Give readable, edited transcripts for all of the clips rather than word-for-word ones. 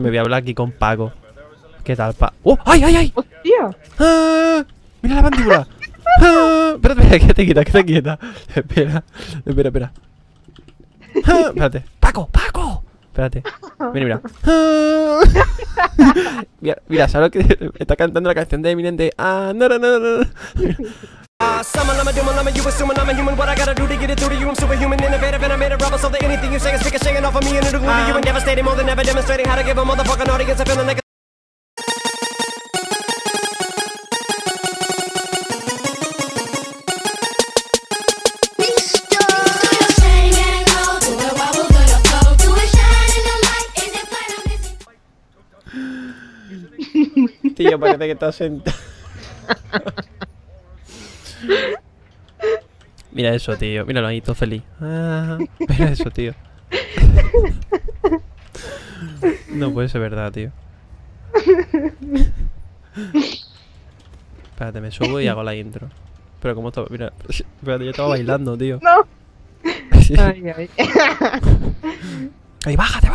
Me voy a hablar aquí con Paco. ¿Qué tal, ¡Oh! ¡Ay, ay, ay! ¡Hostia! ¡Ah! ¡Mira la mandíbula! ¡Ah! Espera, espera, que te quieta. Espera, espera. ¡Ah! Espérate. ¡Paco! ¡Paco! Espérate. Mira. ¡Ah! Mira, ¿sabes lo que está cantando la canción de Eminem de no. Someone I'm a doing, I'm a you assuming I'm a human. What I gotta do to get it through to you? I'm superhuman, innovative, and I made a rubber so that anything you say is shaking off of me and it'll glue to you and devastating more than ever, demonstrating how to give a motherfucking audience a feeling like. Tío, parece que estás sentado. Mira eso, tío. Míralo ahí, todo feliz. Mira eso, tío. No puede ser verdad, tío. Espérate, me subo y hago la intro. Pero como estaba... Mira, espérate, yo estaba bailando, tío. No. Sí. Ay. ¡Ay, bájate!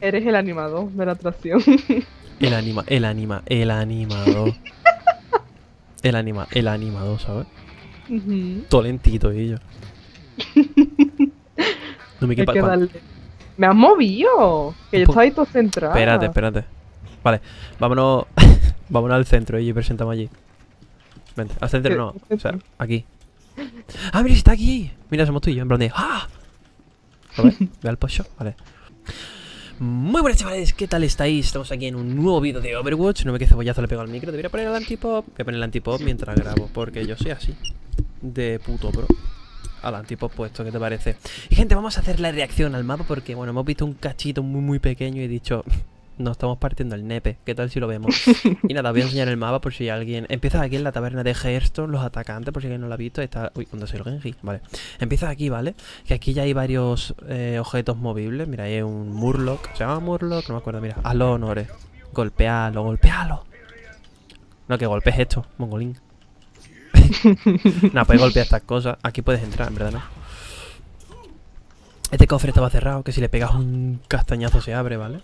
Eres el animador de la atracción. El animador. El animador, ¿sabes? Todo lentito y yo. No me equipa. Me has movido. Que yo estaba ahí todo centrado. Espérate. Vale, vámonos. Vámonos al centro y presentamos allí. Vente, al centro no. O sea, aquí. Ah, mira, está aquí. Mira, somos tú y yo, en plan de. ¡Ah! A ver, ve al post shop, vale. Muy buenas, chavales, ¿qué tal estáis? Estamos aquí en un nuevo vídeo de Overwatch. No ve qué cebollazo le pego al micro. Debería poner el antipop. Voy a poner el antipop mientras grabo, porque yo soy así de puto pro. Al antipop puesto, ¿qué te parece? Y gente, vamos a hacer la reacción al mapa porque, bueno, hemos visto un cachito muy pequeño y he dicho, nos estamos partiendo el nepe, ¿qué tal si lo vemos? Y nada, voy a enseñar el mapa por si alguien... Empieza aquí en la taberna de Hearthstone, los atacantes, por si alguien no lo ha visto. Está... Uy, ¿dónde soy el Genji? Vale. Empieza aquí, ¿vale? Que aquí ya hay varios objetos movibles. Mira, hay un Murloc. ¿Se llama Murloc? No me acuerdo, mira. Haz los honores. Golpealo. No, que golpees esto, mongolín. No, puedes golpear estas cosas. Aquí puedes entrar, en verdad, ¿no? Este cofre estaba cerrado, que si le pegas un castañazo se abre, ¿vale?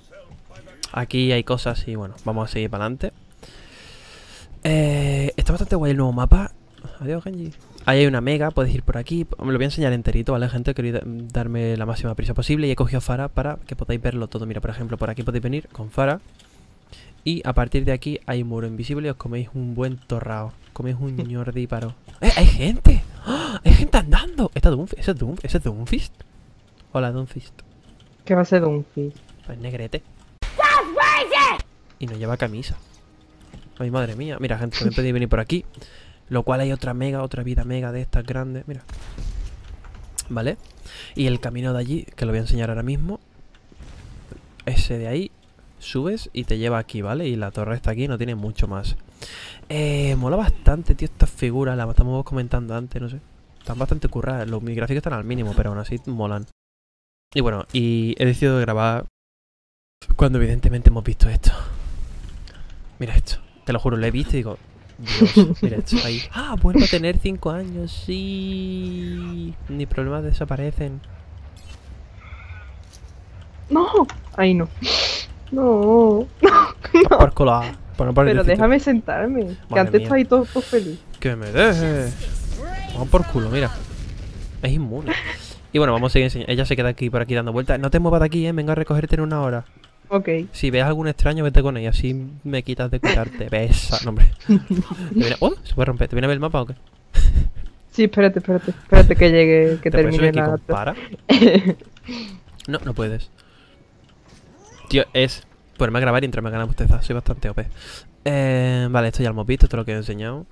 Aquí hay cosas y bueno, vamos a seguir para adelante. Está bastante guay el nuevo mapa. Adiós, Genji. Ahí hay una mega, puedes ir por aquí. Me lo voy a enseñar enterito, ¿vale, gente? Quería darme la máxima prisa posible y he cogido Pharah para que podáis verlo todo. Mira, por ejemplo, por aquí podéis venir con Pharah. Y a partir de aquí hay un muro invisible y os coméis un buen torrao. Coméis un ñordíparo. ¡Hay gente! ¡Oh! ¡Hay gente andando! ¿Ese es Doomfist? Hola, Doomfist. ¿Qué va a ser Doomfist? Pues negrete. Y no lleva camisa. Ay, madre mía. Mira, gente, también podéis venir por aquí. Lo cual hay otra vida mega de estas grandes. Mira. ¿Vale? Y el camino de allí, que lo voy a enseñar ahora mismo. Ese de ahí. Subes y te lleva aquí, ¿vale? Y la torre está aquí, no tiene mucho más. Mola bastante, tío, estas figuras. Las estamos comentando antes, no sé. Están bastante curradas. Mis gráficos están al mínimo, pero aún así molan. Y bueno, y he decidido grabar cuando evidentemente hemos visto esto. Mira esto, te lo juro, lo he visto y digo, Dios, mira esto ahí. Ah, vuelvo a tener 5 años, sí. Mis problemas desaparecen. No, ahí no. No. Por colar. Pero déjame sentarme. Que antes estaba ahí todo feliz. Que me dejes. Vamos por culo, mira. Es inmune. Y bueno, vamos a seguir enseñando. Ella se queda aquí por aquí dando vueltas. No te muevas de aquí, venga a recogerte en 1 hora. Ok. Si ves algún extraño, vete con ella. Así me quitas de cuidarte. Besa, no, hombre. ¡Oh! ¿Se puede romper? ¿Te viene a ver el mapa o qué? Sí, espérate que llegue, que termine la... ¿Para? No puedes. Tío, es ponerme a grabar y entrarme a ganar bostezas. Soy bastante OP. Vale, esto ya lo hemos visto, esto es lo que he enseñado.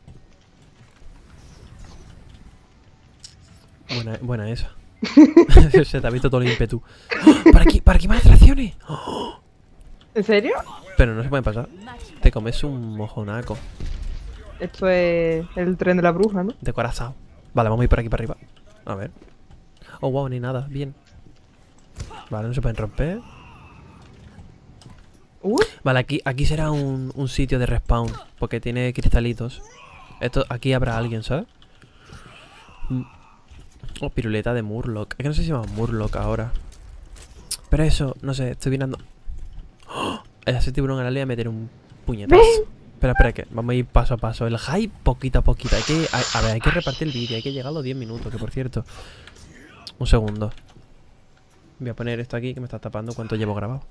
Buena esa. Se te ha visto todo el ímpetu. ¡Oh! ¡Para aquí más atracciones! ¡Oh! ¿En serio? Pero no se puede pasar. Te comes un mojonaco. Esto es el tren de la bruja, ¿no? De corazón. Vale, vamos a ir por aquí para arriba. A ver. Oh, wow, ni nada. Bien. Vale, no se pueden romper. Vale, aquí será un sitio de respawn. Porque tiene cristalitos. Aquí habrá alguien, ¿sabes? Oh, piruleta de Murloc. Es que no sé si se llama Murloc ahora. Pero eso, no sé, estoy mirando. A ese tiburón ahora le voy a meter un puñetazo. Espera, espera, que vamos a ir paso a paso. El hype, poquito a poquito. A ver, hay que repartir el vídeo. Hay que llegar a los 10 minutos, que por cierto. Un segundo. Voy a poner esto aquí que me está tapando cuánto llevo grabado.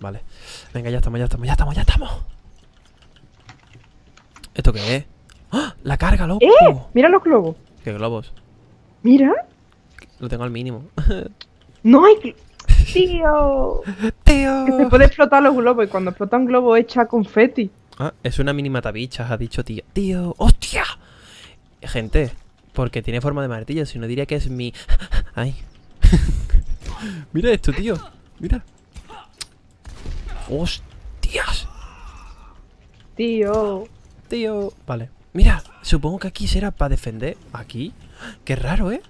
Vale. Venga, ya estamos, ya estamos, ya estamos, ya estamos. ¿Esto qué es? ¡Ah! ¡La carga, loco! Mira los globos. ¿Qué globos? Mira. Lo tengo al mínimo. No hay... Tío. ¡Tío! Que se puede explotar los globos y cuando explota un globo echa confeti. Ah, es una mini matabichas, ha dicho tío. ¡Tío! ¡Hostia! Gente, porque tiene forma de martillo, si no diría que es mi... ¡Ay! Mira esto, tío. Mira. ¡Hostias! Tío. Tío. Vale. Mira, supongo que aquí será para defender. ¿Aquí? Qué raro, ¿eh?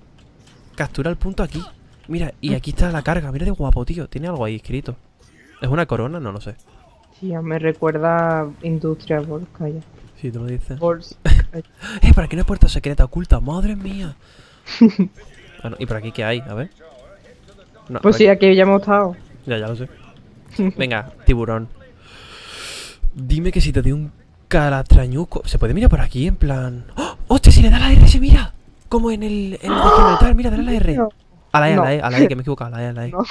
Captura el punto aquí. Mira, y aquí está la carga. Mira de guapo, tío. Tiene algo ahí escrito. ¿Es una corona? No lo sé. Sí, ya me recuerda a Industria Volskaya. Si tú lo dices. Volskaya. ¿Por aquí no hay puerta secreta oculta? ¡Madre mía! Bueno, ¿y por aquí qué hay? A ver. No, Pues sí, aquí ya hemos estado. Ya lo sé. Venga, tiburón. Dime que si te doy un calatrañuco. ¿Se puede mirar por aquí? En plan. ¡Oh! ¡Hostia! Si le da la R, se mira. Como en el documental. Mira, dale la R. A la E, No. a la E, a la E, que me he equivocado. A la E, a la E. No.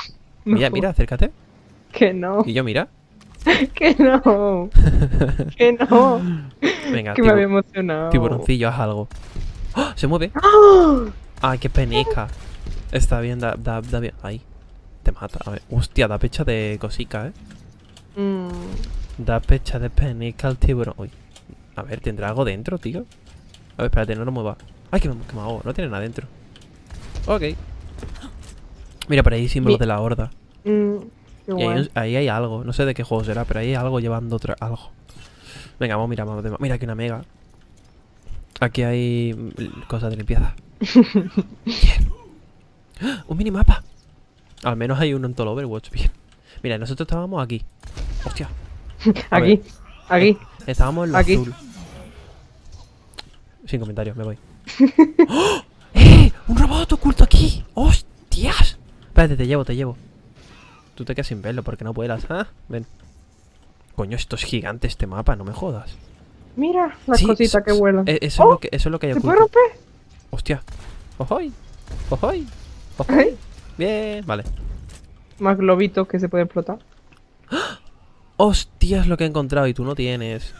Mira, No. mira, acércate. Que no. Y yo, mira. Que no. Que no. Venga, Que me había emocionado. tiburoncillo, haz algo. ¡Oh! Se mueve. ¡Ah! Ay, qué penica. Está bien, da bien. Ahí. Te mata. A ver. Hostia, da pecha de cosica, Da pecha de penica al tiburón. Uy. A ver, ¿tendrá algo dentro, tío? A ver, espérate, no lo mueva. Ay, que me hago. No tiene nada dentro. Ok. Mira, por ahí símbolos de la horda. Qué Y guay. ahí hay algo. No sé de qué juego será, pero ahí hay algo llevando algo. Venga, vamos, mira, vamos. Mira, aquí una mega. Aquí hay cosas de limpieza. Bien. ¡Ah! Un minimapa. Al menos hay uno en todo el Overwatch. Bien. Mira, nosotros estábamos aquí. Hostia. A Aquí. ver. Aquí. Estábamos en lo Aquí. azul. Sin comentarios, me voy. ¡Oh! ¡Eh! ¡Un robot oculto aquí! ¡Hostias! Espérate, te llevo. Tú te quedas sin verlo porque no vuelas. ¿Ah? Ven. Coño, esto es gigante este mapa, no me jodas. Mira las Sí, cositas que vuelan. Eso es lo que hay ¿Se oculto. puede romper? Hostia. ¡Ojoy! ¡Ojoy! Ay. Bien, vale. Más globitos que se pueden explotar. Hostias, lo que he encontrado y tú no tienes.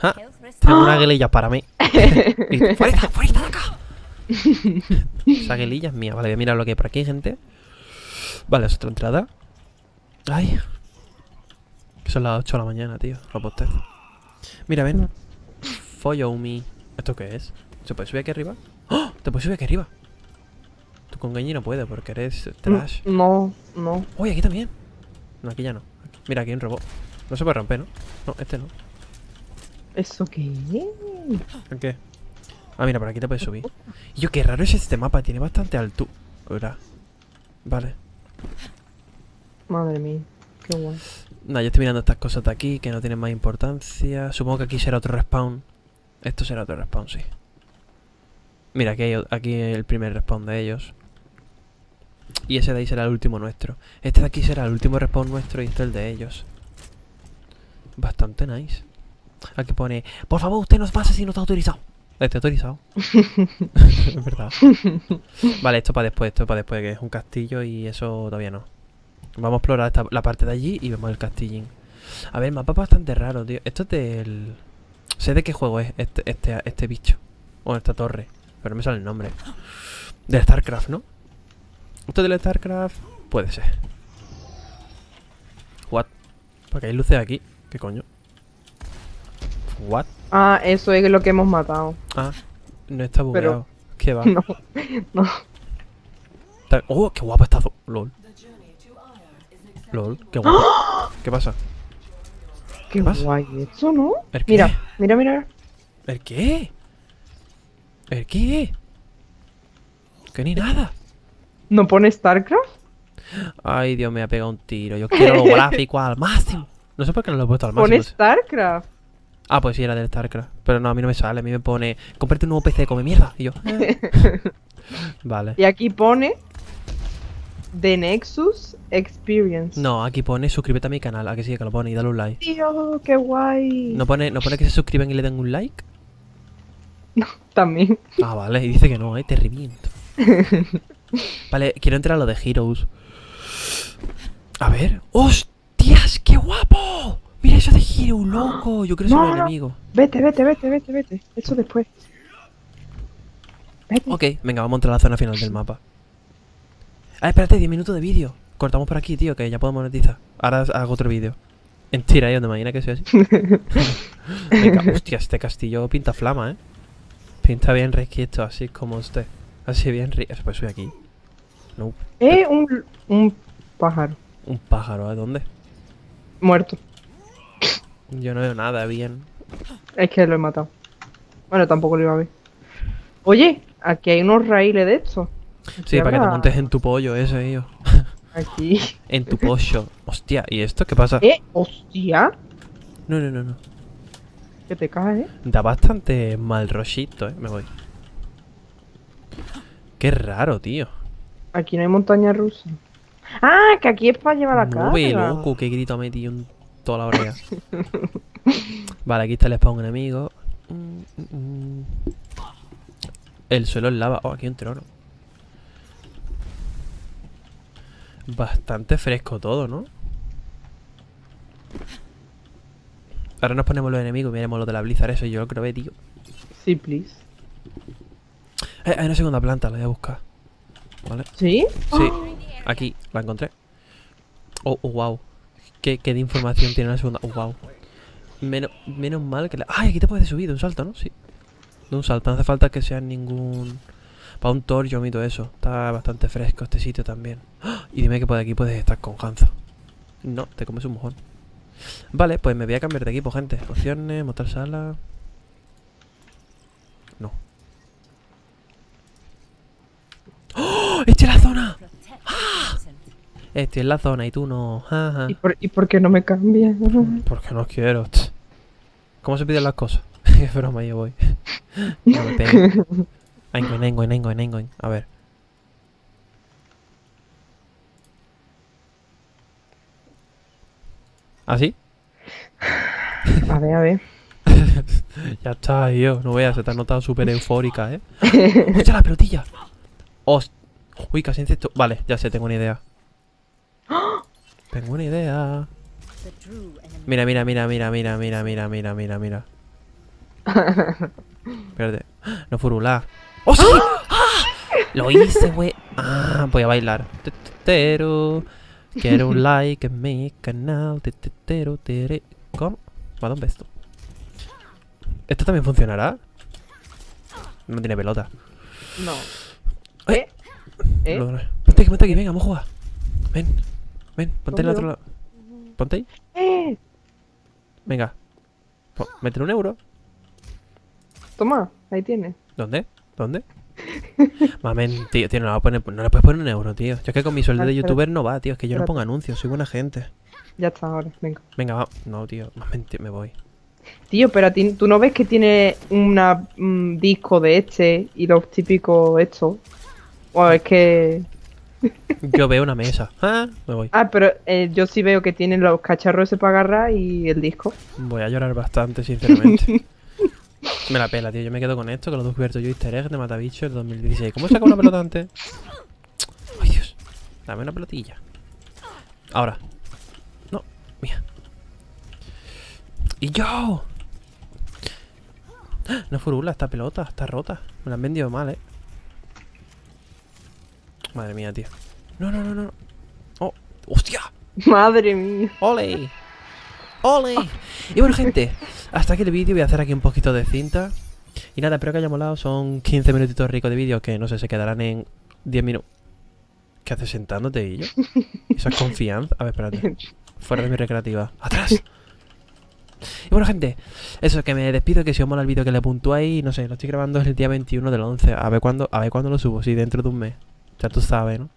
Ah, tengo una aguililla para mí. Y- ¡Fuera de acá! Esa aguililla es mía. Vale, voy a mirar lo que hay por aquí, gente. Vale, es otra entrada. Ay. Que son las 8 de la mañana, tío. Lo postez. Mira, ven. Follow me. ¿Esto qué es? ¿Se puede subir aquí arriba? ¡Oh! ¿Te puedes subir aquí arriba? Tú con Genji no puedes porque eres trash. No. Uy, aquí también. No, aquí ya no. Mira, aquí hay un robot. No se puede romper, ¿no? No, este no. ¿Eso qué es? ¿El qué? Ah, mira, por aquí te puedes subir. Y yo, qué raro es este mapa. Tiene bastante altura. Vale. Madre mía. Qué guay. Nah, yo estoy mirando estas cosas de aquí que no tienen más importancia. Supongo que aquí será otro respawn. Esto será otro respawn, sí. Mira, aquí hay el primer respawn de ellos. Y ese de ahí será el último nuestro. Este de aquí será el último respawn nuestro y este el de ellos. Bastante nice. Aquí pone: por favor, usted nos pasa si no está autorizado. Está autorizado. Es verdad. Vale, esto para después, que es un castillo y eso todavía no. Vamos a explorar la parte de allí y vemos el castillín. A ver, el mapa es bastante raro, tío. Esto es del... Sé de qué juego es este bicho. O esta torre. Pero no me sale el nombre. Del StarCraft, ¿no? Esto del StarCraft puede ser. What? Porque hay luces aquí. ¿Qué coño? What? Ah, eso es lo que hemos matado. Ah, no está bugueado. ¿Qué va? No. Oh, qué guapo está. LOL. LOL, qué guapo. ¿Qué pasa? Qué pasa? guay eso, ¿no? ¿El qué? Mira. ¿El qué? ¿El qué? Que ni nada. ¿No pone StarCraft? Ay, Dios, me ha pegado un tiro. Yo quiero los gráficos al máximo. No sé por qué no lo he puesto al máximo. Pone StarCraft. Ah, pues sí, era del StarCraft. Pero no, a mí no me sale. A mí me pone: cómprate un nuevo PC, come mierda. Y yo: Vale. Y aquí pone The Nexus Experience. No, aquí pone suscríbete a mi canal. ¿A que sí que lo pone? Y dale un like. Tío, qué guay. ¿No pone que se suscriban y le den un like? También. Ah, vale. Y dice que no, te reviento. Vale, quiero entrar a lo de Heroes. A ver. ¡Hostias! ¡Qué guapo! Mira eso de Hero, loco. Yo creo que es un enemigo. Vete. Eso después. Vete. Ok, venga, vamos a entrar a la zona final del mapa. Ah, espérate, 10 minutos de vídeo. Cortamos por aquí, tío, que ya podemos monetizar. Ahora hago otro vídeo. Mentira, ¿te imaginas que sea así? Venga, hostia, este castillo pinta flama, ¿eh? Pinta bien requieto, así como usted. Así bien rico. Pues soy aquí. No. Un pájaro. Un pájaro, ¿a dónde? Muerto. Yo no veo nada bien. Es que lo he matado. Bueno, tampoco lo iba a ver. Oye, aquí hay unos raíles de estos. Sí, para que te montes en tu pollo, ese, tío. Aquí. En tu pollo. Hostia, ¿y esto qué pasa? Hostia. No. Que te caes, Da bastante mal rollito, Me voy. Qué raro, tío. Aquí no hay montaña rusa. Ah, que aquí es para llevar la No ve, carga. loco, qué grito ha metido en toda la brea. Vale, aquí está el spawn enemigo. El suelo es lava. Oh, aquí hay un trono. Bastante fresco todo, ¿no? Ahora nos ponemos los enemigos y miremos los de la Blizzard. Eso yo lo creo, tío. Sí, please. Hay una segunda planta, la voy a buscar. ¿Vale? ¿Sí? Sí, aquí, la encontré. Oh, wow. ¿Qué de información tiene la segunda? Oh, wow. Menos mal que la... ¡Ay! Aquí te puedes subir de un salto, ¿no? Sí. De un salto, no hace falta que sea ningún... Para un torjo y todo eso. Está bastante fresco este sitio también. ¡Ah! Y dime que por aquí puedes estar con Hanzo. No, te comes un mojón. Vale, pues me voy a cambiar de equipo, gente. Opciones, mostrar sala... No. ¡Oh! ¡Esta es la zona! ¡Ah! Estoy en la zona y tú no. Ajá. ¿Y por qué no me cambias? Porque no quiero. ¿Cómo se piden las cosas? Qué broma, yo voy. No me pegues. Aingoin. A ver. ¿Así? A ver. Ya está, tío. No veas, se te ha notado súper eufórica, ¿eh? ¡Hostia, la pelotilla! Uy, casi insecto. Vale, ya sé, tengo una idea. Tengo una idea. Mira. Espérate. No furula. ¡Oh, sí! ¡Ah! Lo hice, güey. Ah, voy a bailar. Tetero. Quiero un like en mi canal. Tetero, tere. ¿Cómo? ¿A dónde esto? ¿Esto también funcionará? No tiene pelota. No. Ponte aquí, venga, vamos a jugar. Ven, ponte en el otro lado. Ponte ahí. Venga. Métele un euro. Toma, ahí tienes. ¿Dónde? Mamen, tío, no le puedes poner un euro, tío. Yo es que con mi sueldo de youtuber no va, tío. Es que yo no pongo anuncios, soy buena gente. Ya está, ahora, venga. Venga, va. No, tío, mamen, tío, me voy. Tío, pero a ti, ¿tú no ves que tiene un disco de este y los típicos estos? O es que... Yo veo una mesa. Me voy. Ah, pero yo sí veo que tiene los cacharros ese para agarrar y el disco. Voy a llorar bastante, sinceramente. Me la pela, tío. Yo me quedo con esto, que lo he descubierto yo easter egg de Matabicho el 2016. ¿Cómo he sacado una pelota antes? Ay, Dios. Dame una pelotilla. Ahora. No, mía. ¡Y yo! No furula, esta pelota, está rota. Me la han vendido mal, Madre mía, tío. No. ¡Oh! ¡Hostia! Madre mía. ¡Ole! Y bueno, gente, hasta aquí el vídeo. Voy a hacer aquí un poquito de cinta. Y nada, espero que haya molado. Son 15 minutitos ricos de vídeo que no sé, se quedarán en 10 minutos. ¿Qué haces sentándote, y yo? Esa confianza. A ver, espérate. Fuera de mi recreativa. ¡Atrás! Y bueno, gente, eso, que me despido. Que si os mola el vídeo, que le puntuáis. No sé, lo estoy grabando el día 21 del 11. A ver cuándo lo subo. Si dentro de un mes. Ya tú sabes, ¿no?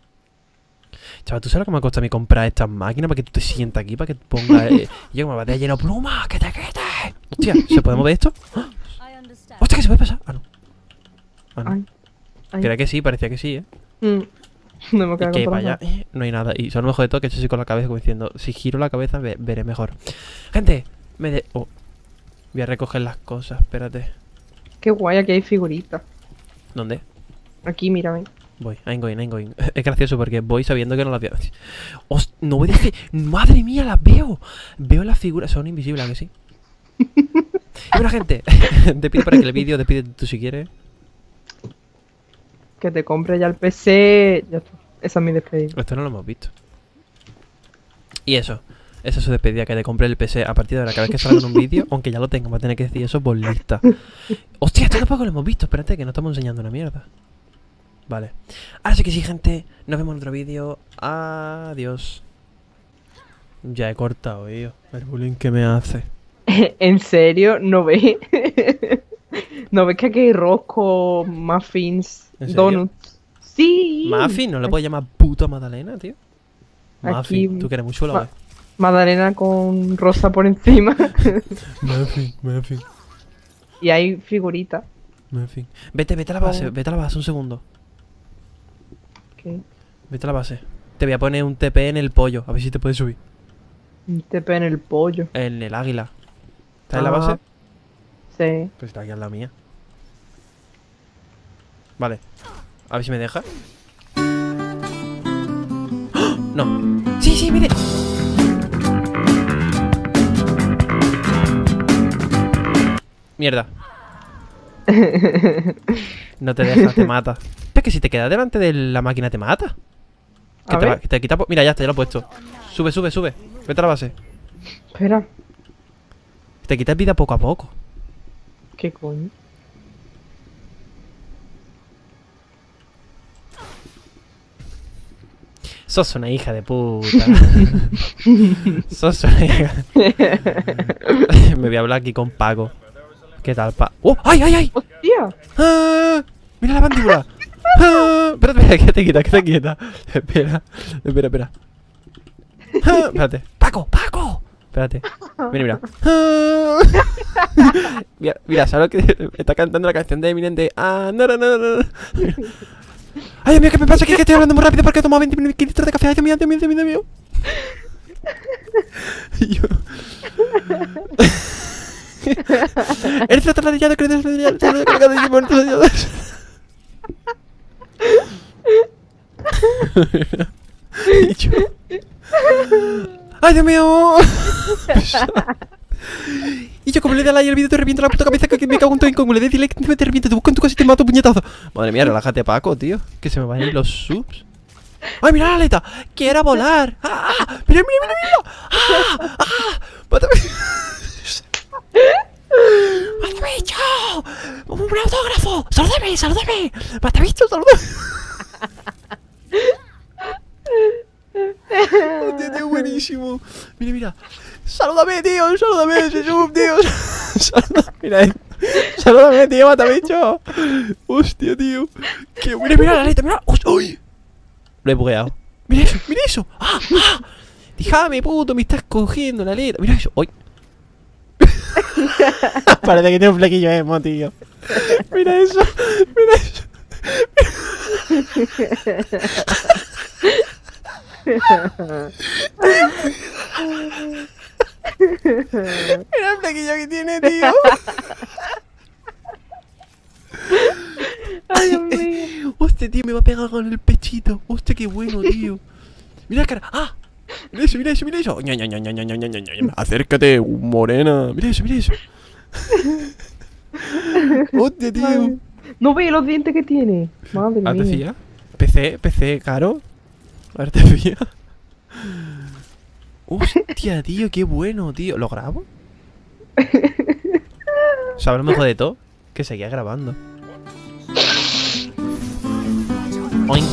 Chaval, ¿tú sabes lo que me ha costado a mí comprar estas máquinas para que tú te sientas aquí, para que te pongas... y yo me batea lleno de plumas, que te quedes. Hostia, ¿se puede mover esto? Hostia, que se puede pasar. Ah, no. Ay. Creía que sí, parecía que sí, No me Y queda que con vaya, no hay nada. Y son lo mejor de todo que estoy así con la cabeza como diciendo, si giro la cabeza veré mejor. Gente, voy a recoger las cosas, espérate. Qué guay, aquí hay figuritas. ¿Dónde? Aquí, mírame. Voy, I'm going. Es gracioso porque voy sabiendo que no las veo. No voy a decir. ¡Madre mía, las veo! Veo las figuras, son invisibles, ¿a que sí? Y bueno, gente, te pido para que el vídeo, despídete tú si quieres. Que te compre ya el PC. Ya está. Esa es mi despedida. Esto no lo hemos visto. Y eso. Esa es su despedida, que te compre el PC a partir de ahora. Cada vez que salga en un vídeo, aunque ya lo tenga, va a tener que decir eso por lista. Hostia, esto tampoco lo hemos visto. Espérate, que no estamos enseñando una mierda. Vale. Ahora sí que sí, gente. Nos vemos en otro vídeo. Adiós. Ya he cortado, tío. El bullying que me hace. ¿En serio? ¿No ves? ¿No ves que aquí hay rosco, muffins, ¿En serio? donuts? Sí. Muffin, no le puedes llamar puta Magdalena, tío. Aquí- Muffin, tú que eres muy chulo, ¿ves? Magdalena con rosa por encima. Muffin. Y hay figuritas. Vete a la base, un segundo. ¿Qué? Vete a la base. Te voy a poner un TP en el pollo, a ver si te puedes subir. Un TP en el pollo. En el águila. ¿Estás en la Ah. base? Sí. Pues está aquí al lado mía. Vale. A ver si me deja. ¡Oh! No. Sí, mire. Mierda. No te deja, te mata. Es que si te quedas delante de la máquina te mata. A ver. Que te quita. Mira, ya está, ya lo he puesto. Sube. Vete a la base. Espera. Te quitas vida poco a poco. ¿Qué coño? Sos una hija de puta. Sos una hija. Me voy a hablar aquí con Paco. ¿Qué tal, ¡Oh! ¡Ay! ¡Hostia! ¡Ah! ¡Mira la mandíbula! ¡Ah! Espera, quédate quieta. Espera. ¡Ah! Espérate. ¡Paco! Espérate. Mira. ¡Ah! Mira, ¿sabes lo que está cantando la canción de Eminem de no. Ay, Dios mío, ¿qué me pasa? Que estoy hablando muy rápido porque he tomado 20 litros de café. Ay, Dios mío. Y yo... Eres atladillado, que eres atladillado. Y yo... ¡Ay, Dios mío! Y yo, como le da like al vídeo, te reviento la puta cabeza, que me cago en todo. Como le des like, te reviento, te busco en tu casa y te mato puñetazo. Madre mía, relájate, Paco, tío. Que se me van a ir los subs. ¡Ay, mira la aleta! ¡Quiero volar! ¡Ah! ¡Mira! ¡Ah! ¡Mátame! ¡Mátame, chao! ¡Un autógrafo! ¡Salúdame! ¡Mátame, salúdame! Hostia, tío, buenísimo. Mira. Salúdame, tío, ese sub, tío. Mira, salúdame, tío, mátame, chao. Hostia, tío. Mira la aleta, mira. ¡Uy! Lo he bugueado. Mira eso. ¡Ah! Déjame, puto, me estás cogiendo la aleta. Mira eso. ¡Uy! Parece que tiene un flequillo emo, tío. Mira eso. Mira el flequillo que tiene, tío. Ay, Dios mío. Hostia, tío, me va a pegar con el pechito. Hostia, qué bueno, tío. Mira la cara. ¡Ah! Mira eso. Acércate, morena. Mira eso. Hostia, tío. No ve los dientes que tiene. Madre mía. ¿Te fías? PC, caro. A ver, ¿te fías? Hostia, tío, qué bueno, tío. ¿Lo grabo? ¿Sabes lo mejor de todo? Que seguía grabando. Oink.